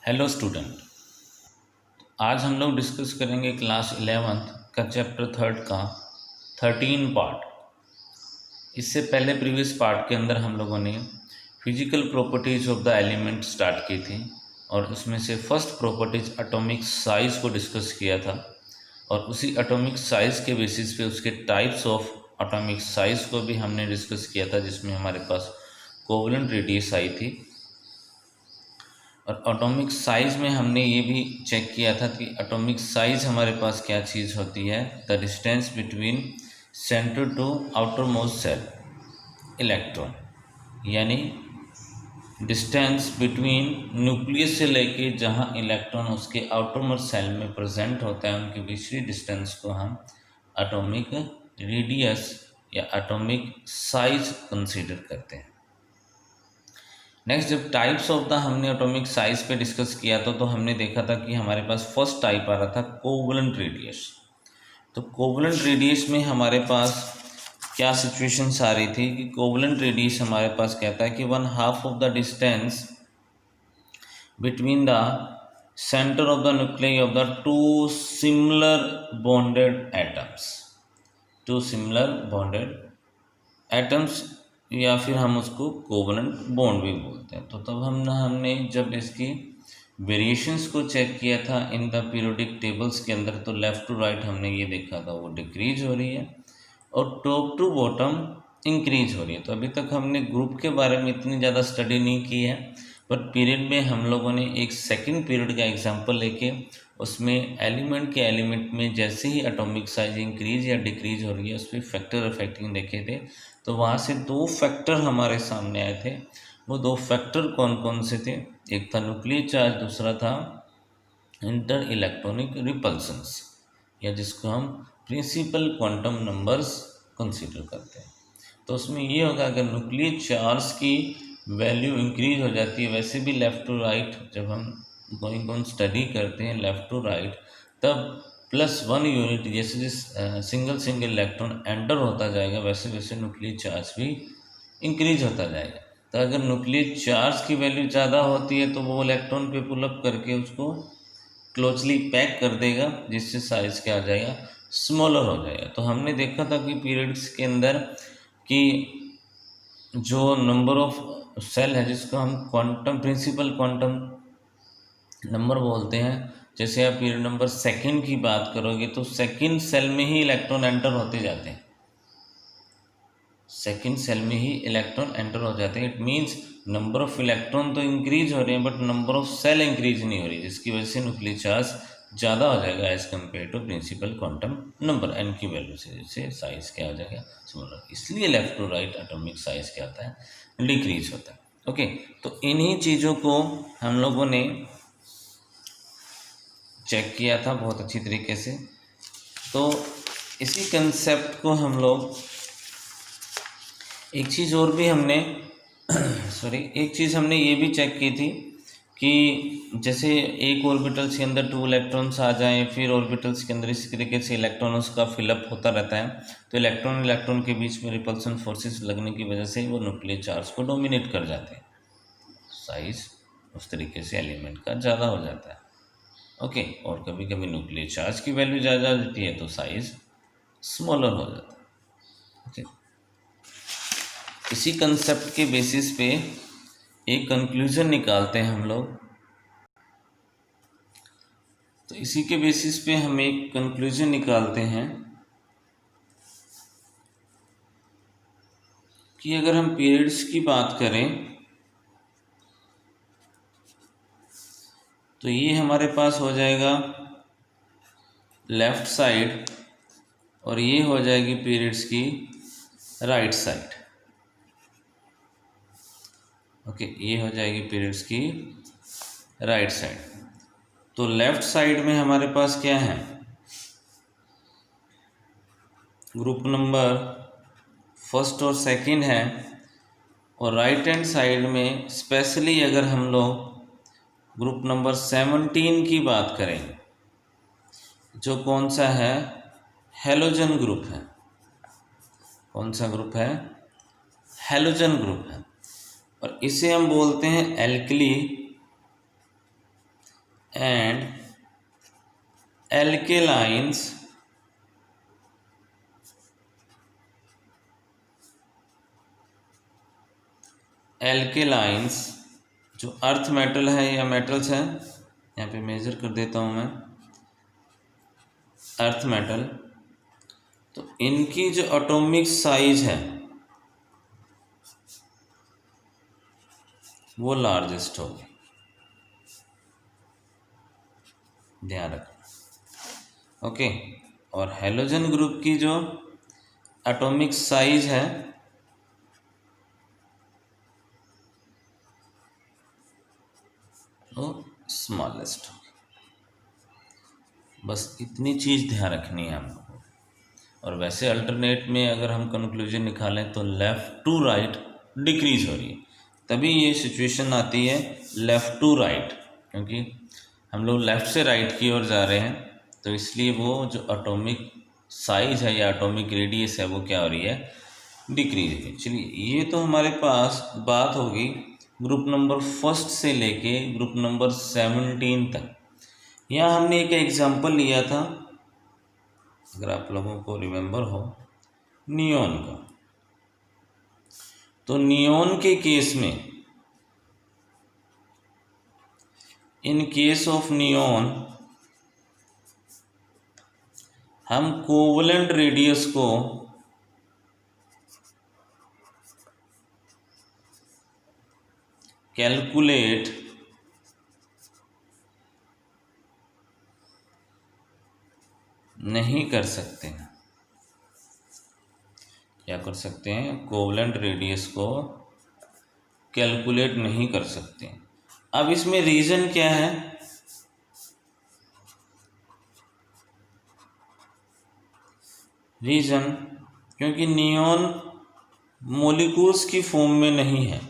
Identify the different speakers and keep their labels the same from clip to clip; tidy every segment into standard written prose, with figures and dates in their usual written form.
Speaker 1: Hello student. आज हम लोग डिस्कस करेंगे क्लास 11th का चैप्टर 3 का 13 पार्ट। इससे पहले प्रीवियस पार्ट के अंदर हम लोगों ने physical properties of the element start की थी और उसमें से फर्स्ट प्रॉपर्टीज एटॉमिक साइज़ को डिस्कस किया था और उसी एटॉमिक साइज़ के बेसिस पे उसके टाइप्स ऑफ एटॉमिक साइज़ को भी हमने डिस्कस किया था, जिसमें हमारे पास कोवलेंट रेडियस आई थी। और एटॉमिक साइज़ में हमने ये भी चेक किया था कि एटॉमिक साइज़ हमारे पास क्या चीज़ होती है, the distance between centre to outer most shell electron, यानी डिस्टेंस बिटवीन न्यूक्लियस से लेके जहाँ इलेक्ट्रॉन उसके आउटर मोस्ट सेल में प्रेजेंट होता है उनकी बीच डिस्टेंस को हम एटॉमिक रेडियस या एटॉमिक साइज कंसीडर करते हैं। नेक्स्ट, जब टाइप्स ऑफ द हमने एटॉमिक साइज पे डिस्कस किया तो हमने देखा था कि हमारे पास फर्स्ट टाइप आ रहा था कोवलेंट रेडियस। तो कोवलेंट रेडियस में हमारे पास क्या सिचुएशंस आ रही थी कि कोवलेंट रेडियस हमारे पास कहता है कि 1/2 of the distance between the centre of the nucleus of the two similar bonded atoms या फिर हम उसको कोवलेंट बॉन्ड भी बोलते हैं। तो तब हमने जब इसकी वेरिएशंस को चेक किया था इन द पीरियोडिक टेबल्स के अंदर, तो लेफ़्ट टू राइट हमने ये देखा था वो डिक्रीज हो रही है और टॉप टू बॉटम इंक्रीज हो रही है। तो अभी तक हमने ग्रुप के बारे में इतनी ज़्यादा स्टडी नहीं की है, बट पीरियड में हम लोगों ने एक सेकेंड पीरियड का एग्जाम्पल लेके उसमें एलिमेंट में जैसे ही एटॉमिक साइज इंक्रीज या डिक्रीज हो रही है उस पर फैक्टर अफेक्टिंग देखे थे। तो वहाँ से दो फैक्टर हमारे सामने आए थे। वो दो फैक्टर कौन कौन से थे? एक था न्यूक्लियर चार्ज, दूसरा था इंटर इलेक्ट्रॉनिक रिपल्सन्स, या जिसको हम प्रिंसिपल क्वांटम नंबर्स कंसीडर करते हैं। तो उसमें ये होगा अगर न्यूक्लियर चार्ज की वैल्यू इंक्रीज हो जाती है, वैसे भी लेफ़्ट टू राइट जब हम गोइंग ऑन स्टडी करते हैं लेफ़्ट टू राइट, तब +1 यूनिट जैसे जैसे सिंगल इलेक्ट्रॉन एंटर होता जाएगा वैसे वैसे न्यूक्लियर चार्ज भी इंक्रीज होता जाएगा। तो अगर न्यूक्लियर चार्ज की वैल्यू ज़्यादा होती है तो वो इलेक्ट्रॉन पे पुल अप करके उसको क्लोजली पैक कर देगा, जिससे साइज क्या आ जाएगा, स्मॉलर हो जाएगा। तो हमने देखा था कि पीरियड्स के अंदर कि जो नंबर ऑफ सेल है जिसको हम प्रिंसिपल क्वांटम नंबर बोलते हैं, जैसे आप पीरियड नंबर सेकंड की बात करोगे तो सेकंड सेल में ही इलेक्ट्रॉन एंटर होते जाते हैं, सेकंड सेल में ही इलेक्ट्रॉन एंटर हो जाते हैं। It means number of electron तो इंक्रीज हो रहे हैं but number of shell increase नहीं हो रही, जिसकी वजह से न्यूक्लियर चार्ज ज़्यादा हो जाएगा as compare to principal quantum number N की वैल्यू से, जिससे साइज क्या हो जाएगा, स्मॉलर। इसलिए left to right atomic size क्या होता है, डिक्रीज होता है। ओके, तो इन्हीं चीज़ों को हम लोगों ने चेक किया था बहुत अच्छी तरीके से। तो इसी कंसेप्ट को हम लोग एक चीज़ हमने ये भी चेक की थी कि जैसे एक ऑर्बिटल्स के अंदर 2 इलेक्ट्रॉन्स आ जाएं, फिर ऑर्बिटल्स के अंदर इस तरीके से इलेक्ट्रॉन्स का फिलअप होता रहता है, तो इलेक्ट्रॉन के बीच में रिपल्सन फोर्सेस लगने की वजह से वो न्यूक्लियर चार्ज को डोमिनेट कर जाते हैं, साइज उस तरीके से एलिमेंट का ज़्यादा हो जाता है। ओके, और कभी कभी न्यूक्लियर चार्ज की वैल्यू ज़्यादा होती है तो साइज स्मॉलर हो जाता है। ओके, इसी कंसेप्ट के बेसिस पे एक कंक्लूजन निकालते हैं हम लोग। तो इसी के बेसिस पे हम एक कंक्लूजन निकालते हैं कि अगर हम पीरियड्स की बात करें तो ये हमारे पास हो जाएगा लेफ्ट साइड और ये हो जाएगी पीरियड्स की राइट साइड। ओके, ये हो जाएगी पीरियड्स की राइट साइड। तो लेफ्ट साइड में हमारे पास क्या है, ग्रुप नंबर फर्स्ट और सेकंड है, और राइट हैंड साइड में स्पेशली अगर हम लोग ग्रुप नंबर 17 की बात करें, जो कौन सा है, हैलोजन ग्रुप है। कौन सा ग्रुप है? हैलोजन ग्रुप है, और इसे हम बोलते हैं एल्कली and alkalines जो अर्थ मेटल है या मेटल्स हैं, यहाँ पे मेजर कर देता हूँ मैं, अर्थ मेटल, तो इनकी जो एटॉमिक साइज है वो लार्जेस्ट होगी, ध्यान रखना। ओके, और हेलोजन ग्रुप की जो एटॉमिक साइज है वो स्मॉलेस्ट होगी। बस इतनी चीज़ ध्यान रखनी है हमको। और वैसे अल्टरनेट में अगर हम कंक्लूजन निकालें तो लेफ़्ट टू राइट डिक्रीज हो रही है, तभी ये सिचुएशन आती है लेफ़्ट टू राइट, क्योंकि हम लोग लेफ़्ट से राइट की ओर जा रहे हैं, तो इसलिए वो जो एटॉमिक साइज है या एटॉमिक रेडियस है वो क्या हो रही है, डिक्रीज है। चलिए, ये तो हमारे पास बात होगी ग्रुप नंबर फर्स्ट से लेके ग्रुप नंबर 17 तक। यहाँ हमने एक एग्जाम्पल लिया था, अगर आप लोगों को रिमेम्बर हो, नियॉन का। तो नियॉन के केस में, इन केस ऑफ नियॉन, हम कोवलेंट रेडियस को कैलकुलेट नहीं कर सकते हैं। क्या कर सकते हैं? कोवलेंट रेडियस को कैलकुलेट नहीं कर सकते। अब इसमें रीज़न क्या है? रीज़न, क्योंकि नियॉन मॉलिक्यूल्स की फॉर्म में नहीं है।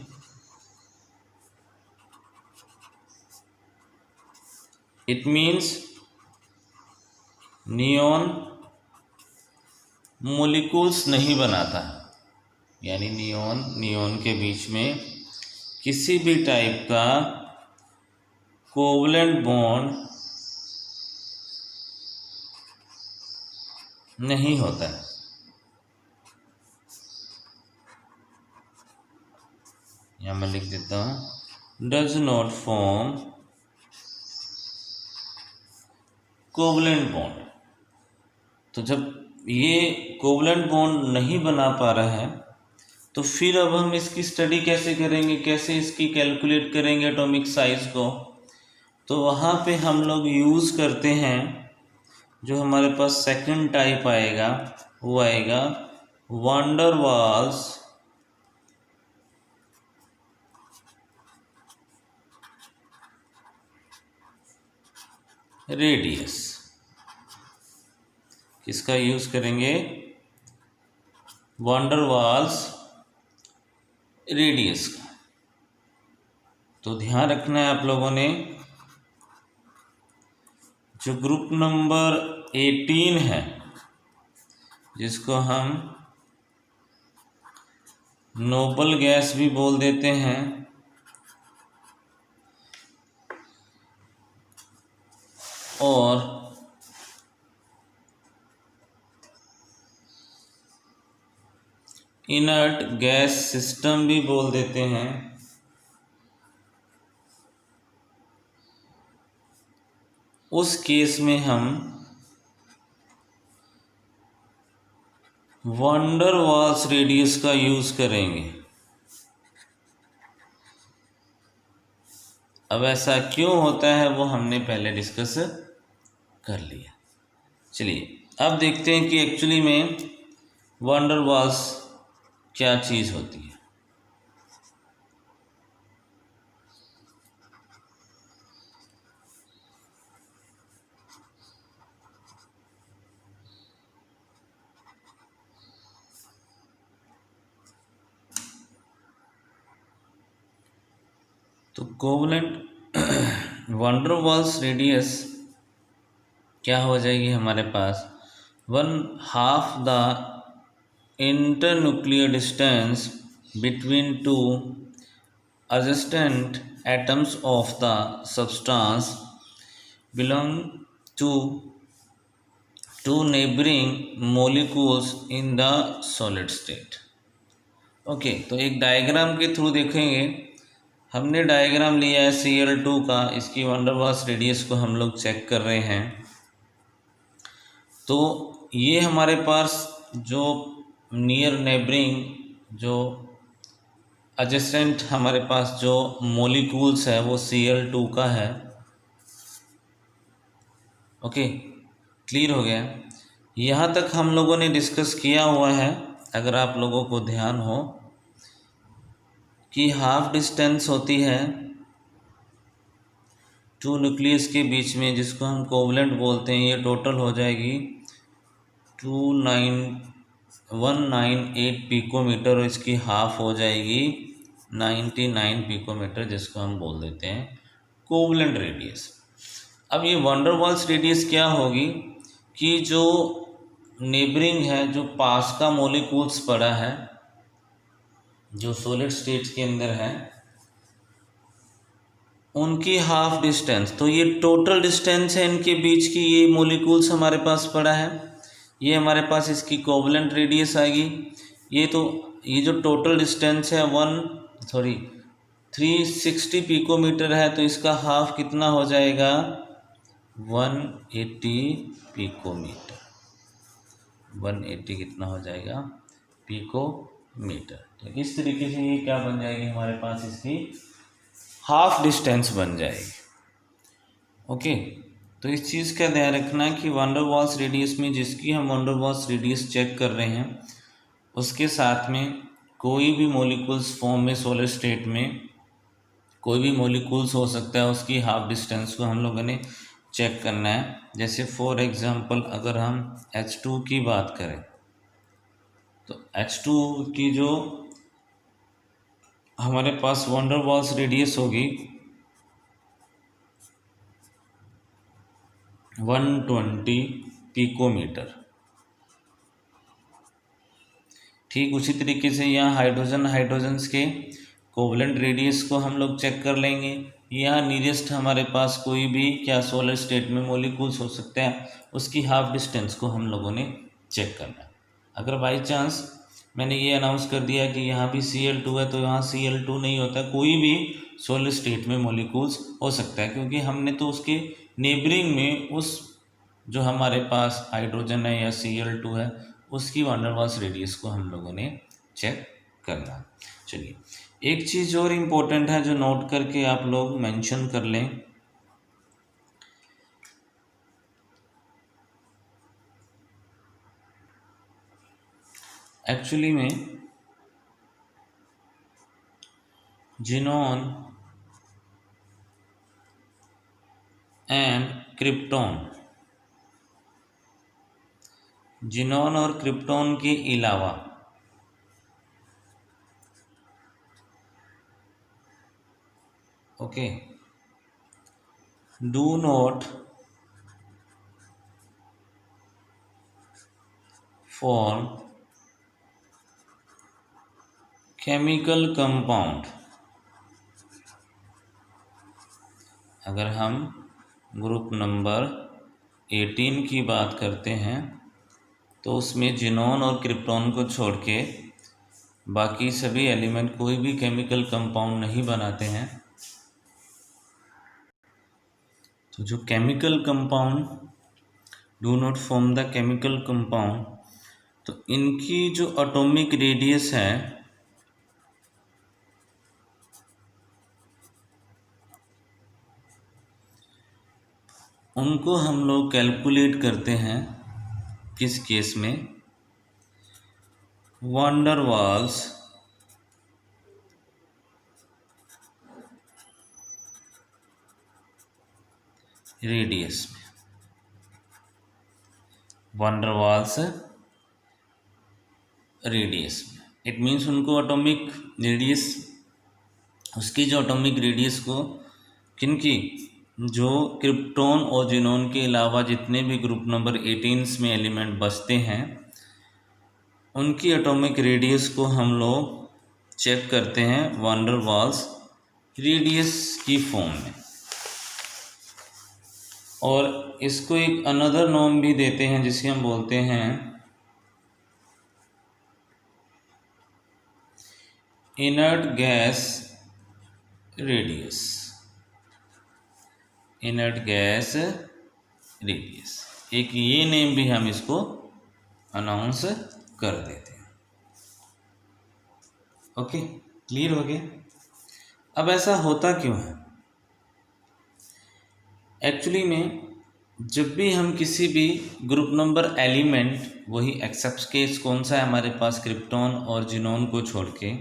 Speaker 1: इट मीन्स नियॉन मॉलिक्यूल्स नहीं बनाता है, यानी नियॉन के बीच में किसी भी टाइप का कोवलेंट बॉन्ड नहीं होता है। यहाँ मैं लिख देता हूँ, does not form covalent bond. तो जब ये कोवलेंट बॉन्ड नहीं बना पा रहा है, तो फिर अब हम इसकी स्टडी कैसे करेंगे, कैसे इसकी कैलकुलेट करेंगे एटॉमिक साइज को? तो वहाँ पे हम लोग यूज़ करते हैं, जो हमारे पास सेकंड टाइप आएगा वो आएगा वान डर वाल्स रेडियस। किसका यूज़ करेंगे? वान डर वाल्स रेडियस का। तो ध्यान रखना है आप लोगों ने, जो ग्रुप नंबर 18 है, जिसको हम नोबल गैस भी बोल देते हैं, और इनर्ट गैस सिस्टम भी बोल देते हैं, उस केस में हम वान डर वाल्स रेडियस का यूज़ करेंगे। अब ऐसा क्यों होता है वो हमने पहले डिस्कस कर लिया। चलिए, अब देखते हैं कि एक्चुअली में वान डर वाल्स क्या चीज़ होती है। तो कोवलेंट वान डर वाल्स रेडियस क्या हो जाएगी हमारे पास? 1/2 the internuclear distance between two adjacent atoms of the substance belong to two neighboring molecules in the solid state। Okay, तो एक डायग्राम के थ्रू देखेंगे। हमने डायग्राम लिया है Cl2 का, इसकी वैन डर वाल्स रेडियस को हम लोग चेक कर रहे हैं। तो ये हमारे पास जो नियर नेबरिंग जो एडजेसेंट हमारे पास जो मॉलिक्यूल्स है वो Cl2 का है। ओके, क्लियर हो गया। यहाँ तक हम लोगों ने डिस्कस किया हुआ है, अगर आप लोगों को ध्यान हो, कि हाफ डिस्टेंस होती है टू न्यूक्लियस के बीच में, जिसको हम कोवलेंट बोलते हैं। ये टोटल हो जाएगी 198 पिकोमीटर और इसकी हाफ हो जाएगी 99 पिकोमीटर, जिसको हम बोल देते हैं कोवलेंट रेडियस। अब ये वैन डर वाल्स रेडियस क्या होगी कि जो नेबरिंग है, जो पास का मॉलिक्यूल्स पड़ा है, जो सॉलिड स्टेट के अंदर है, उनकी हाफ डिस्टेंस। तो ये टोटल डिस्टेंस है इनके बीच की, ये मॉलिक्यूल्स हमारे पास पड़ा है, ये हमारे पास इसकी कोवलेंट रेडियस आएगी। ये जो टोटल डिस्टेंस है 360 पिकोमीटर है, तो इसका हाफ कितना हो जाएगा 180 पिकोमीटर। 180 कितना हो जाएगा पिकोमीटर। तो इस तरीके से ये क्या बन जाएगी हमारे पास, इसकी हाफ डिस्टेंस बन जाएगी। ओके, तो इस चीज़ का ध्यान रखना कि वैन डर वाल्स रेडियस में जिसकी हम van der Waals radius check कर रहे हैं, उसके साथ में कोई भी मॉलिक्यूल्स फॉर्म में सॉलिड स्टेट में कोई भी मॉलिक्यूल्स हो सकता है, उसकी हाफ डिस्टेंस को हम लोगों ने चेक करना है। जैसे फॉर एग्जांपल अगर हम H2 की बात करें, तो H2 की जो हमारे पास वैन डर वाल्स रेडियस होगी 120 पिकोमीटर। ठीक उसी तरीके से यहाँ हाइड्रोजन्स के कोवलेंट रेडियस को हम लोग चेक कर लेंगे। यहाँ नियरेस्ट हमारे पास कोई भी क्या सॉलिड स्टेट में मॉलिक्यूल्स हो सकते हैं, उसकी हाफ डिस्टेंस को हम लोगों ने चेक करना है। अगर बाई चांस मैंने ये अनाउंस कर दिया कि यहाँ भी Cl2 है, तो यहाँ Cl2 नहीं होता, कोई भी सॉलिड स्टेट में मॉलिक्यूल्स हो सकता है, क्योंकि हमने तो उसके नेबरिंग में उस जो हमारे पास हाइड्रोजन है या Cl2 है, उसकी वैन डर वाल्स रेडियस को हम लोगों ने चेक करना। चलिए, एक चीज़ और इम्पोर्टेंट है जो नोट करके आप लोग मेंशन कर लें। एक्चुअली में जिनोन एंड क्रिप्टॉन, जिनोन और क्रिप्टॉन के अलावा okay do not form chemical compound. अगर हम ग्रुप नंबर 18 की बात करते हैं, तो उसमें जिनोन और क्रिप्टॉन को छोड़ के बाकी सभी एलिमेंट कोई भी केमिकल कंपाउंड नहीं बनाते हैं। तो जो chemical compound do not form the chemical compound, तो इनकी जो एटॉमिक रेडियस है उनको हम लोग कैलकुलेट करते हैं किस केस में, वैन डर वाल्स रेडियस में। वैन डर वाल्स रेडियस में इट मीन्स उनको एटॉमिक रेडियस, उसकी जो एटॉमिक रेडियस को किनकी, जो क्रिप्टॉन और जिनोन के अलावा जितने भी ग्रुप नंबर 18 में एलिमेंट बचते हैं, उनकी एटॉमिक रेडियस को हम लोग चेक करते हैं वैन डर वाल्स रेडियस की फॉर्म में। और इसको एक अनदर नॉर्म भी देते हैं जिसे हम बोलते हैं inert gas radius. Inert gas radius, एक ये नेम भी हम इसको अनाउंस कर देते हैं। ओके, क्लियर हो गया। अब ऐसा होता क्यों है? एक्चुअली में जब भी हम किसी भी ग्रुप नंबर एलिमेंट, वही एक्सेप्ट केस कौन सा है हमारे पास, क्रिप्टॉन और जिनोन को छोड़ के,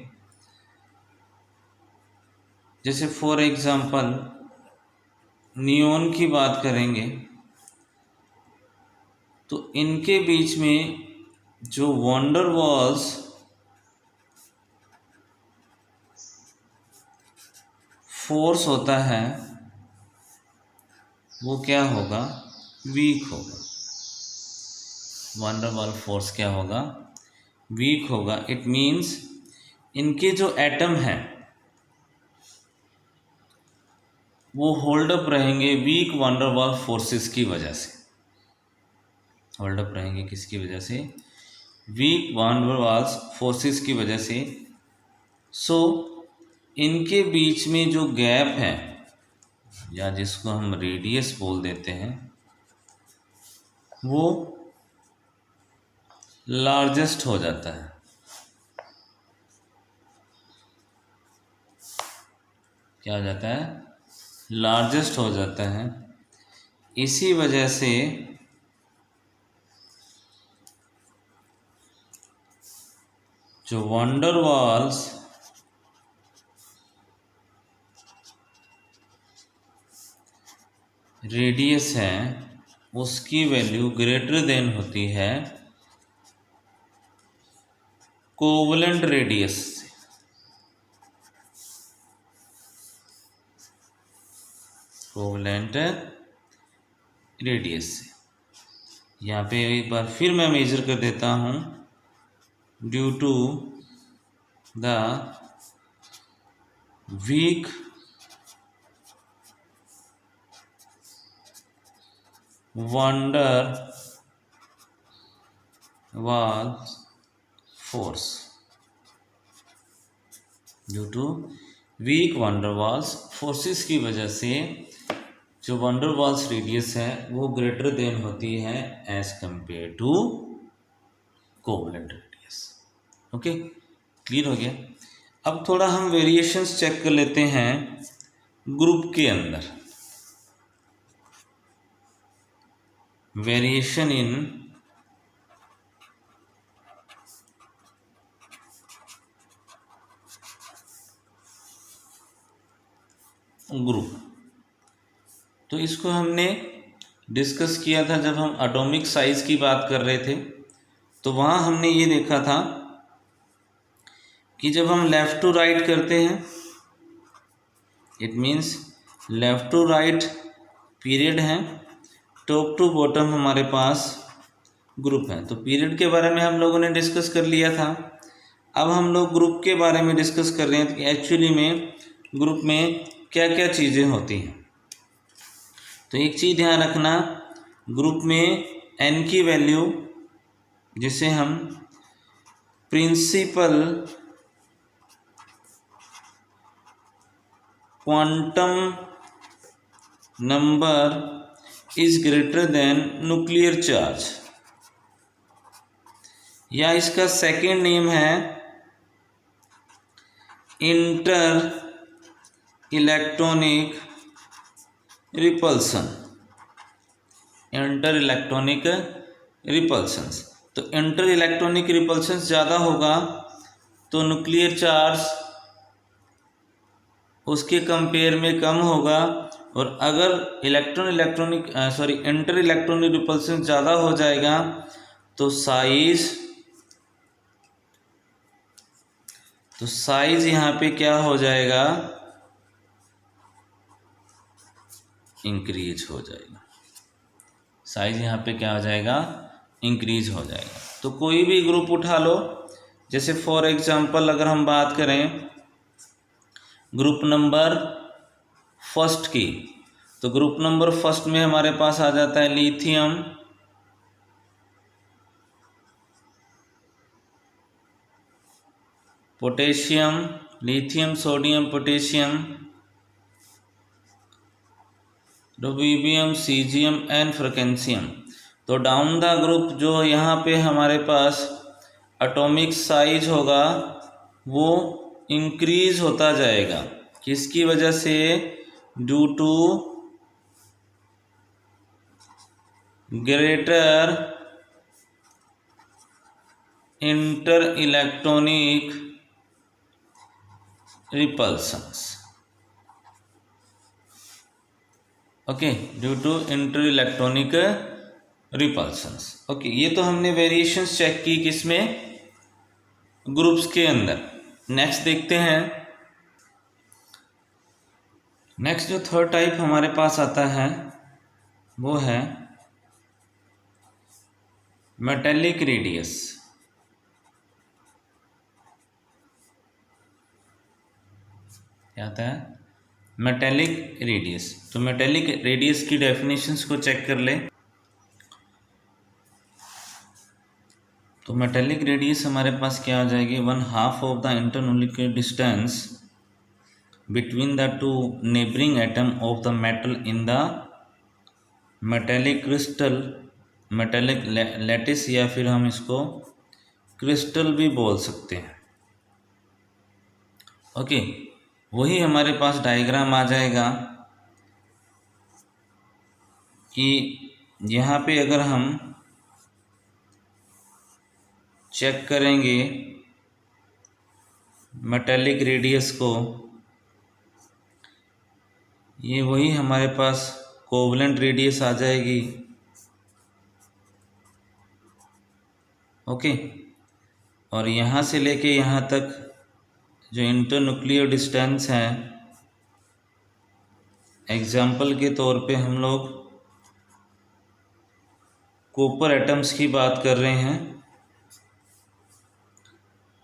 Speaker 1: जैसे फॉर एग्जांपल नियोन की बात करेंगे तो इनके बीच में जो वंडर वॉल्स फोर्स होता है वो क्या होगा? वीक होगा। वंडर वॉल फोर्स क्या होगा? वीक होगा। इट मीन्स इनके जो एटम हैं वो होल्ड अप रहेंगे वीक वंडर वॉल फोर्सेस की वजह से। होल्ड अप रहेंगे किसकी वजह से? वीक वंडर वॉल फोर्सेस की वजह से। सो इनके बीच में जो गैप है, या जिसको हम रेडियस बोल देते हैं, वो लार्जेस्ट हो जाता है। क्या हो जाता है? लार्जेस्ट हो जाता है। इसी वजह से जो वंडर वॉल्स रेडियस है उसकी वैल्यू ग्रेटर देन होती है कोवलेंट रेडियस से। कोवलेंट रेडियस से। यहाँ पे एक बार फिर मैं मेजर कर देता हूँ। Due to the weak van der Waals force, due to weak van der Waals forces की वजह से जो वंडर वॉल्स रेडियस है वो ग्रेटर देन होती है as compare to covalent radius. Okay, clear हो गया। अब थोड़ा हम वेरिएशंस चेक कर लेते हैं ग्रुप के अंदर। वेरिएशन इन ग्रुप, तो इसको हमने डिस्कस किया था जब हम एटॉमिक साइज की बात कर रहे थे। तो वहाँ हमने ये देखा था कि जब हम लेफ़्ट टू राइट करते हैं, it means left to right period है, टॉप टू बॉटम हमारे पास ग्रुप है। तो पीरियड के बारे में हम लोगों ने डिस्कस कर लिया था। अब हम लोग ग्रुप के बारे में डिस्कस कर रहे हैं कि एक्चुअली में ग्रुप में क्या क्या चीज़ें होती हैं। तो एक चीज़ ध्यान रखना, ग्रुप में n की वैल्यू, जिसे हम principal quantum number is greater than nuclear charge, या इसका सेकेंड नेम है inter electronic repulsion. Inter electronic repulsions, तो इंटर इलेक्ट्रॉनिक रिपल्सन्स ज़्यादा होगा तो न्यूक्लियर चार्ज उसके कंपेयर में कम होगा, और अगर इंटर इलेक्ट्रॉनिक रिपल्सन ज़्यादा हो जाएगा तो साइज यहाँ पे क्या हो जाएगा? इंक्रीज हो जाएगा। साइज यहाँ पे क्या हो जाएगा? इंक्रीज हो जाएगा। तो कोई भी ग्रुप उठा लो, जैसे फॉर एग्जांपल अगर हम बात करें ग्रुप नंबर फर्स्ट की, तो ग्रुप नंबर फर्स्ट में हमारे पास आ जाता है lithium, potassium, lithium, sodium, potassium, rubidium, caesium and francium. तो डाउन द ग्रुप जो यहाँ पे हमारे पास एटॉमिक साइज होगा वो इंक्रीज होता जाएगा। किसकी वजह से? Due to greater inter electronic repulsions. Okay, due to inter electronic repulsions. Okay, ये तो हमने वेरिएशंस चेक की किसमें? ग्रुप्स के अंदर। नेक्स्ट देखते हैं। नेक्स्ट जो थर्ड टाइप हमारे पास आता है वो है मेटेलिक रेडियस। क्या आता है? Metallic radius. तो मेटेलिक रेडियस की डेफिनेशंस को चेक कर ले। तो मेटेलिक रेडियस हमारे पास क्या हो जाएगी? 1/2 of the intermolecular distance between the two neighboring atom of the metal in the metallic crystal, metallic lattice, या फिर हम इसको क्रिस्टल भी बोल सकते हैं। ओके, वही हमारे पास डायग्राम आ जाएगा कि यहाँ पे अगर हम चेक करेंगे मेटेलिक रेडियस को, ये वही हमारे पास कोवलेंट रेडियस आ जाएगी। ओके, और यहाँ से लेके यहाँ तक जो इंटरन्यूक्लियर डिस्टेंस है, एग्जाम्पल के तौर पे हम लोग कॉपर एटम्स की बात कर रहे हैं,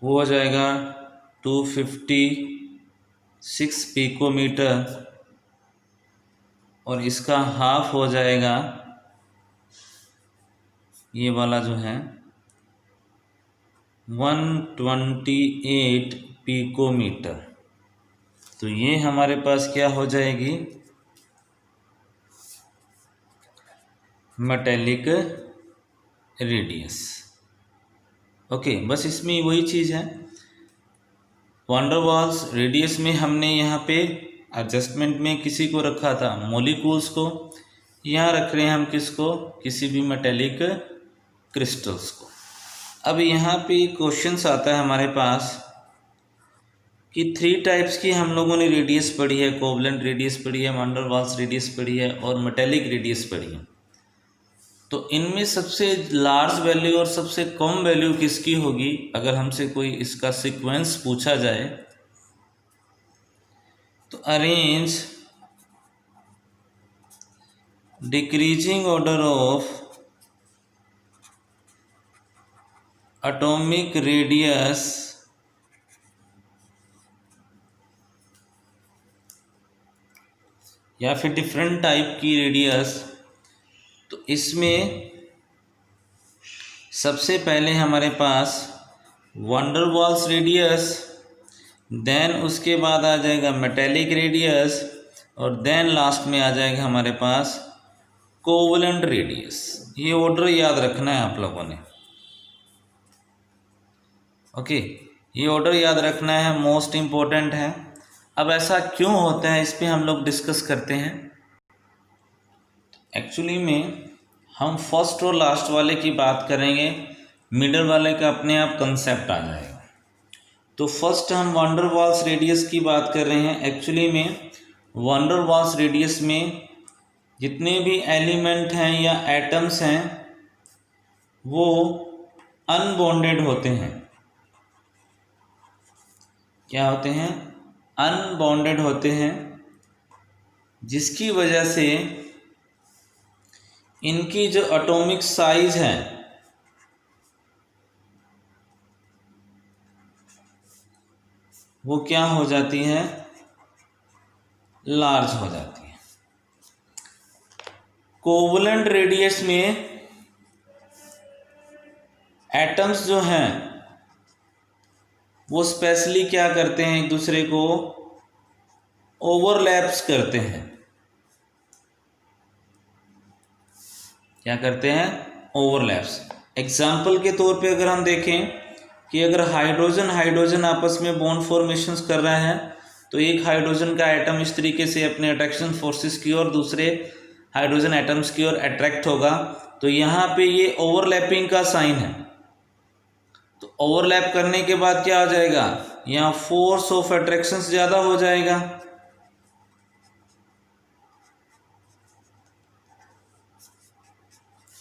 Speaker 1: वो हो जाएगा 256 पिकोमीटर, और इसका हाफ हो जाएगा ये वाला जो है 128 पिकोमीटर। तो ये हमारे पास क्या हो जाएगी? Metallic radius. ओके, बस इसमें वही चीज़ है। वान डेर वाल्स रेडियस में हमने यहाँ पे एडजस्टमेंट में किसी को रखा था? मॉलिक्यूल्स को। यहाँ रख रहे हैं हम किसको? किसी भी मेटेलिक क्रिस्टल्स को। अब यहाँ पे क्वेश्चंस आता है हमारे पास कि 3 टाइप्स की हम लोगों ने रेडियस पढ़ी है। कोवलेंट रेडियस पढ़ी है, वान डेर वाल्स रेडियस पढ़ी है, और मेटेलिक रेडियस पढ़ी है। तो इनमें सबसे लार्ज वैल्यू और सबसे कम वैल्यू किसकी होगी? अगर हमसे कोई इसका सीक्वेंस पूछा जाए तो arrange decreasing order of atomic radius या फिर डिफरेंट टाइप की रेडियस। तो इसमें सबसे पहले हमारे पास van der Waals radius, then उसके बाद आ जाएगा मेटेलिक रेडियस, और देन लास्ट में आ जाएगा हमारे पास कोवलेंट रेडियस। ये ऑर्डर याद रखना है आप लोगों ने। ओके, ये ऑर्डर याद रखना है, मोस्ट इम्पोर्टेंट है। अब ऐसा क्यों होता है, इस पे हम लोग डिस्कस करते हैं। एक्चुअली में हम फर्स्ट और लास्ट वाले की बात करेंगे, मिडल वाले का अपने आप कंसेप्ट आ जाएगा। तो फर्स्ट हम वान डेर वाल्स रेडियस की बात कर रहे हैं। एक्चुअली में वान डेर वाल्स रेडियस में जितने भी एलिमेंट हैं या एटम्स हैं वो अनबॉन्डेड होते हैं। क्या होते हैं? अनबॉन्डेड होते हैं, जिसकी वजह से इनकी जो एटॉमिक साइज है वो क्या हो जाती है? लार्ज हो जाती है। कोवलेंट रेडियस में एटम्स जो हैं वो स्पेशली क्या करते हैं, एक दूसरे को ओवरलैप्स करते हैं। क्या करते हैं? ओवरलैप्स। एग्जाम्पल के तौर पे अगर हम देखें कि अगर हाइड्रोजन हाइड्रोजन आपस में बॉन्ड फॉर्मेशंस कर रहे हैं तो एक हाइड्रोजन का एटम इस तरीके से अपने अट्रैक्शन फोर्सेस की ओर दूसरे हाइड्रोजन एटम्स की ओर अट्रैक्ट होगा, तो यहाँ पे ये ओवरलैपिंग का साइन है। तो ओवरलैप करने के बाद क्या हो जाएगा, यहाँ फोर्स ऑफ अट्रैक्शन ज़्यादा हो जाएगा।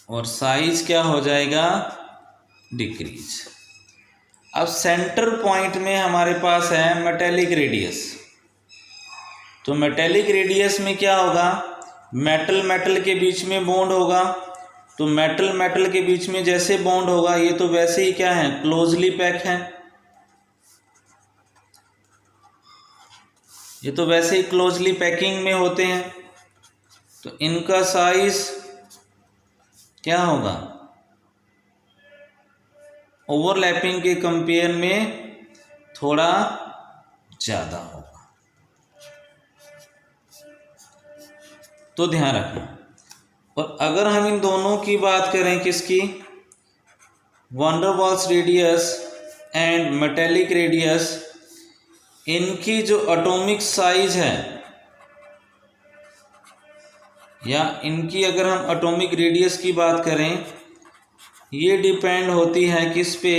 Speaker 1: और साइज क्या हो जाएगा, डिक्रीज। अब सेंटर पॉइंट में हमारे पास है मेटेलिक रेडियस। तो मेटेलिक रेडियस में क्या होगा, मेटल मेटल के बीच में बॉन्ड होगा। तो मेटल मेटल के बीच में जैसे बॉन्ड होगा ये तो वैसे ही क्या है, क्लोजली पैक है। ये तो वैसे ही क्लोजली पैकिंग में होते हैं। तो इनका साइज क्या होगा, ओवरलैपिंग के कंपेयर में थोड़ा ज़्यादा होगा। तो ध्यान रखना। और अगर हम इन दोनों की बात करें, किसकी, van der Waals radius and metallic radius, इनकी जो एटॉमिक साइज है या इनकी अगर हम एटॉमिक रेडियस की बात करें, ये डिपेंड होती है किस पे,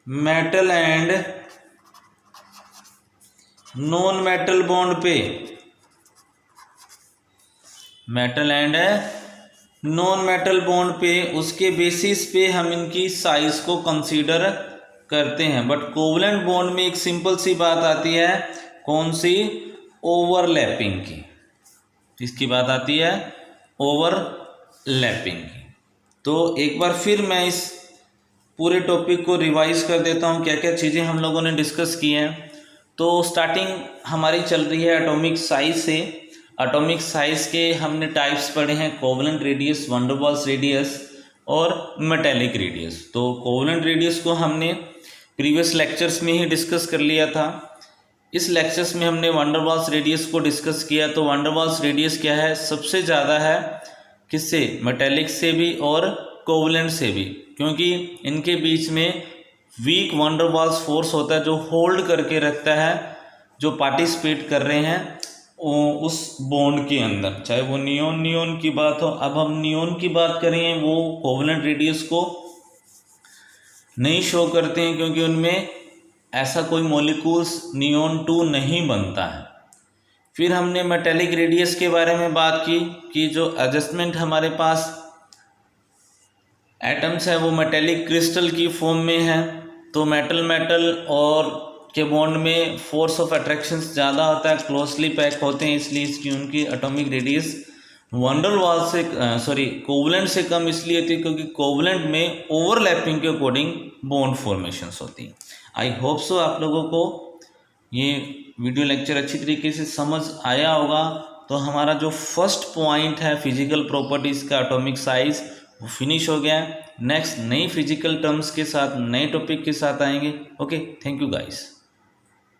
Speaker 1: metal and non metal bond पे। Metal and non metal bond पे, उसके बेसिस पे हम इनकी साइज को कंसीडर करते हैं। बट कोवलेंट बॉन्ड में एक सिंपल सी बात आती है, कौन सी, ओवरलैपिंग की। इसकी बात आती है ओवरलैपिंग की। तो एक बार फिर मैं इस पूरे टॉपिक को रिवाइज कर देता हूँ, क्या क्या चीज़ें हम लोगों ने डिस्कस की हैं। तो स्टार्टिंग हमारी चल रही है एटॉमिक साइज से। एटॉमिक साइज के हमने टाइप्स पढ़े हैं, covalent radius, van der Waals radius और मेटेलिक रेडियस। तो कोवलेंट रेडियस को हमने प्रीवियस लेक्चर्स में ही डिस्कस कर लिया था। इस लेक्चर्स में हमने वैन डर वाल्स रेडियस को डिस्कस किया। तो वैन डर वाल्स रेडियस क्या है, सबसे ज़्यादा है किससे, मेटेलिक से भी और कोवलेंट से भी, क्योंकि इनके बीच में weak van der Waals force होता है जो होल्ड करके रखता है जो पार्टिसिपेट कर रहे हैं उस बॉन्ड के अंदर, चाहे वो नियोन की बात हो। अब हम नियोन की बात करें, वो कोवलेंट रेडियस को नहीं शो करते हैं क्योंकि उनमें ऐसा कोई मॉलिक्यूल्स नियोन 2 नहीं बनता है। फिर हमने मेटेलिक रेडियस के बारे में बात की कि जो एडजस्टमेंट हमारे पास एटम्स है वो मेटेलिक क्रिस्टल की फॉर्म में है। तो मेटल मेटल और के बॉन्ड में फोर्स ऑफ अट्रैक्शन ज़्यादा होता है, क्लोजली पैक होते हैं, इसलिए इसकी उनकी atomic radius van der Waals से कोवलेंट से कम इसलिए होती है क्योंकि कोवलेंट में ओवरलैपिंग के अकॉर्डिंग बॉन्ड फॉर्मेशंस होती हैं। आई होप सो आप लोगों को ये वीडियो लेक्चर अच्छी तरीके से समझ आया होगा। तो हमारा जो फर्स्ट पॉइंट है फिजिकल प्रॉपर्टीज़ का एटॉमिक साइज वो फिनिश हो गया। नेक्स्ट नई फिजिकल टर्म्स के साथ नए टॉपिक के साथ आएंगे। Okay, thank you guys.